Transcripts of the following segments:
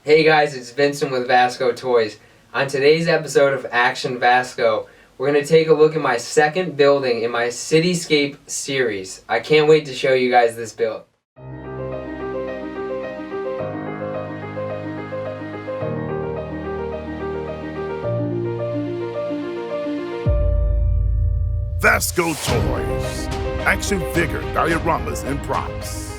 Hey guys, it's Vincent with VASCO On today's episode of Action VASCO, we're going to take a look at my second building in my Cityscape series. I can't wait to show you guys this build. VASCO Toys. Action figure, dioramas, and props.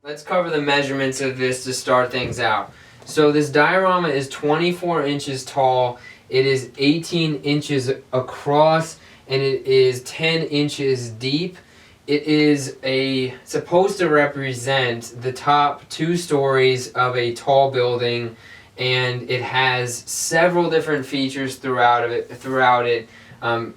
Let's cover the measurements of this to start things out. So this diorama is 24 inches tall, it is 18 inches across, and it is 10 inches deep. It is supposed to represent the top 2 stories of a tall building, and it has several different features throughout it.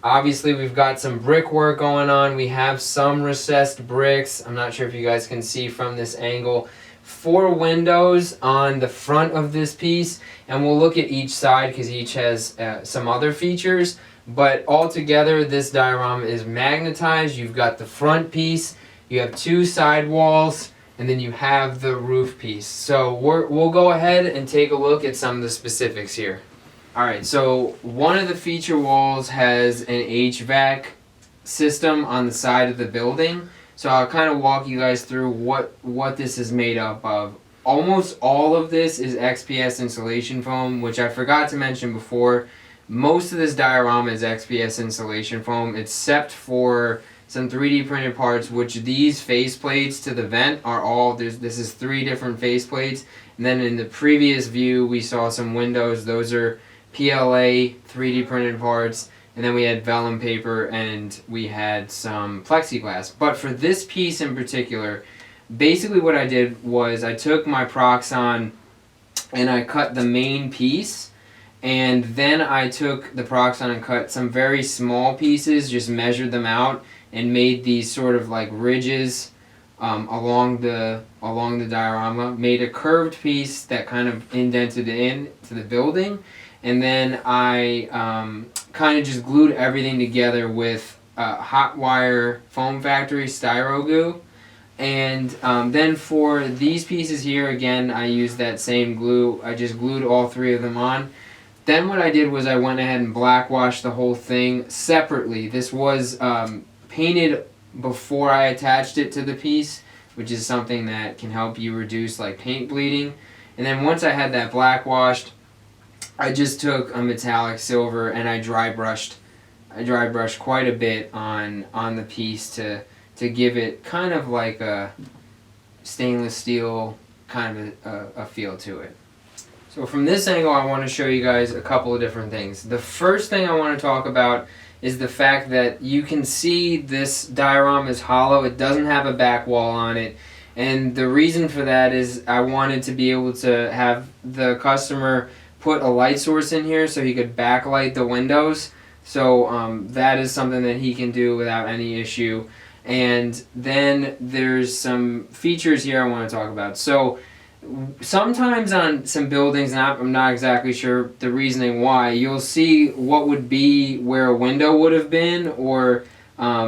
Obviously we've got some brickwork going on. We have some recessed bricks. I'm not sure if you guys can see from this angle. 4 windows on the front of this piece, and we'll look at each side because each has some other features. But altogether, this diorama is magnetized. You've got the front piece, you have 2 side walls, and then you have the roof piece. So we'll go ahead and take a look at some of the specifics here. Alright, so one of the feature walls has an HVAC system on the side of the building. So I'll kind of walk you guys through what this is made up of. Almost all of this is XPS insulation foam, which I forgot to mention before. Most of this diorama is XPS insulation foam, except for some 3D printed parts, which these face plates to the vent are all, this is 3 different face plates. And then in the previous view, we saw some windows. Those are PLA 3D printed parts, and then we had vellum paper and we had some plexiglass. But for this piece in particular, basically what I did was I took my Proxxon and I cut the main piece, and then I took the Proxxon and cut some very small pieces, just measured them out and made these sort of like ridges along the diorama, made a curved piece that kind of indented into the building. And then I kind of just glued everything together with hot wire foam factory styro glue. And then for these pieces here, again, I used that same glue. I just glued all 3 of them on. Then what I did was I went ahead and black washed the whole thing separately. This was painted before I attached it to the piece, which is something that can help you reduce like paint bleeding. And then once I had that black washed, I just took a metallic silver and I dry brushed quite a bit on the piece to give it kind of like a stainless steel kind of a feel to it. So from this angle, I want to show you guys a couple of different things. The first thing I want to talk about is the fact that you can see this diorama is hollow. It doesn't have a back wall on it. And the reason for that is I wanted to be able to have the customer put a light source in here so he could backlight the windows. So that is something that he can do without any issue. And then there's some features here I want to talk about. So sometimes on some buildings, and I'm not exactly sure the reasoning why, you'll see what would be where a window would have been, or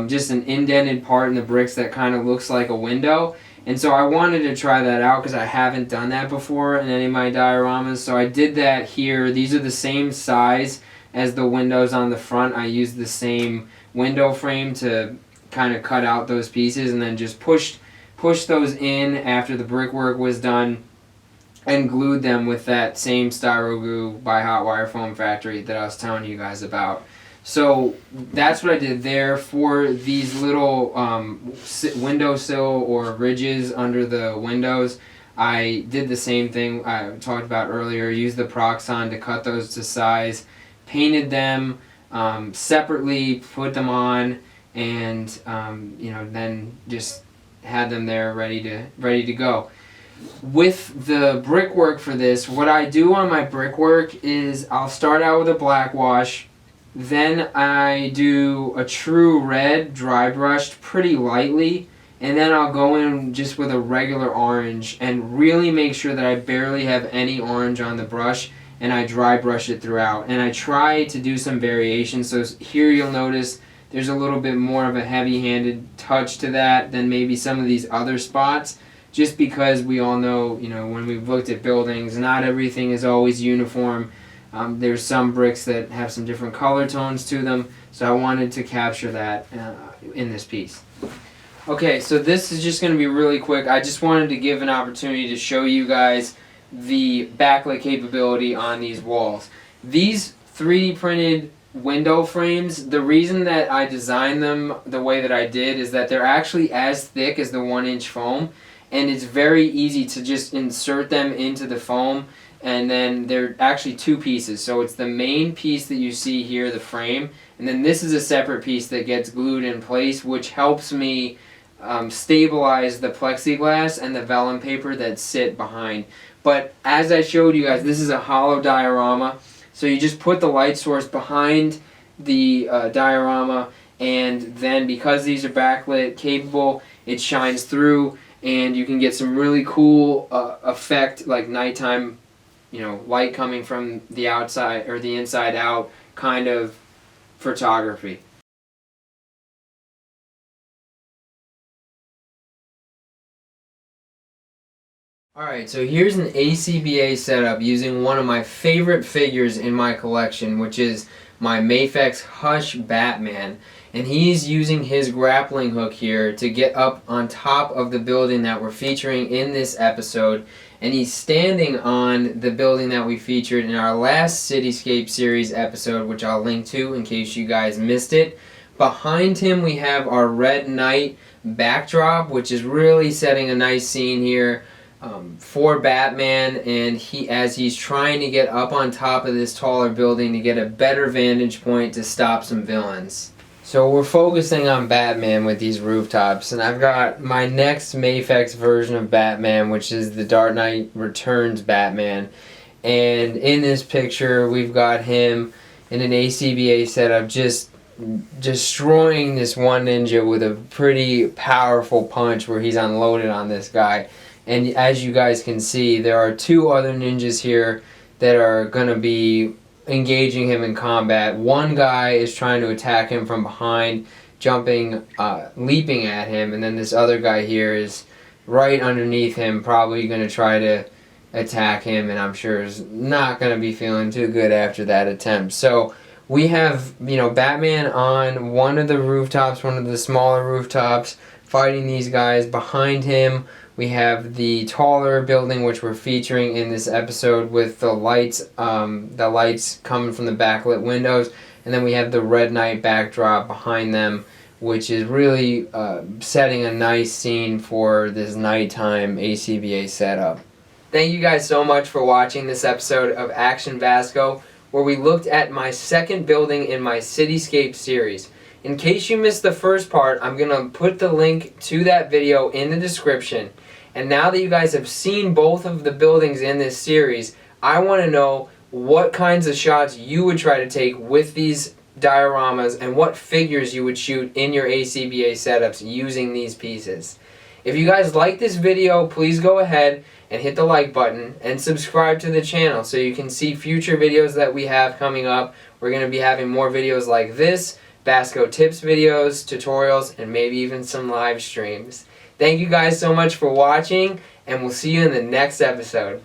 just an indented part in the bricks that kind of looks like a window. And so I wanted to try that out because I haven't done that before in any of my dioramas. So I did that here. These are the same size as the windows on the front. I used the same window frame to kind of cut out those pieces and then just pushed those in after the brickwork was done and glued them with that same styro glue by Hot Wire Foam Factory that I was telling you guys about. So that's what I did there. For these little windowsill or ridges under the windows, I did the same thing I talked about earlier. Used the Proxxon to cut those to size, painted them separately, put them on, and then just had them there ready to go. With the brickwork for this, what I do on my brickwork is I'll start out with a black wash. Then I do a true red dry brushed pretty lightly, and then I'll go in just with a regular orange and really make sure that I barely have any orange on the brush, and I dry brush it throughout. And I try to do some variations, so here you'll notice there's a little bit more of a heavy-handed touch to that than maybe some of these other spots, just because we all know, when we've looked at buildings, not everything is always uniform. There's some bricks that have some different color tones to them, so I wanted to capture that in this piece. Okay, so this is just going to be really quick. I just wanted to give an opportunity to show you guys the backlit capability on these walls. These 3D printed window frames, the reason that I designed them the way that I did is that they're actually as thick as the 1-inch foam, and it's very easy to just insert them into the foam. And then they're actually two pieces, so it's the main piece that you see here, the frame, and then this is a separate piece that gets glued in place, which helps me stabilize the plexiglass and the vellum paper that sit behind. But as I showed you guys, this is a hollow diorama, so you just put the light source behind the diorama, and then because these are backlit capable, it shines through, and you can get some really cool effect, like nighttime light coming from the outside or the inside out kind of photography. Alright, so here's an ACBA setup using one of my favorite figures in my collection, which is my Mafex Hush Batman. And he's using his grappling hook here to get up on top of the building that we're featuring in this episode. And he's standing on the building that we featured in our last Cityscape series episode, which I'll link to in case you guys missed it. Behind him we have our Red Knight backdrop, which is really setting a nice scene here for Batman, and as he's trying to get up on top of this taller building to get a better vantage point to stop some villains. So we're focusing on Batman with these rooftops, and I've got my next Mafex version of Batman, which is the Dark Knight Returns Batman. And in this picture, we've got him in an ACBA setup just destroying this one ninja with a pretty powerful punch where he's unloaded on this guy. And as you guys can see, there are two other ninjas here that are going to be engaging him in combat. One guy is trying to attack him from behind, jumping, leaping at him, and then this other guy here is right underneath him, probably going to try to attack him, and I'm sure is not going to be feeling too good after that attempt. So we have, Batman on one of the rooftops, one of the smaller rooftops, fighting these guys. Behind him, we have the taller building, which we're featuring in this episode with the lights coming from the backlit windows. And then we have the Red Knight backdrop behind them, which is really setting a nice scene for this nighttime ACBA setup. Thank you guys so much for watching this episode of Action Vasco, where we looked at my second building in my Cityscape series. In case you missed the first part, I'm going to put the link to that video in the description. And now that you guys have seen both of the buildings in this series, I want to know what kinds of shots you would try to take with these dioramas and what figures you would shoot in your ACBA setups using these pieces. If you guys like this video, please go ahead and hit the like button and subscribe to the channel so you can see future videos that we have coming up. We're going to be having more videos like this, VASCO tips videos, tutorials, and maybe even some live streams. Thank you guys so much for watching, and we'll see you in the next episode.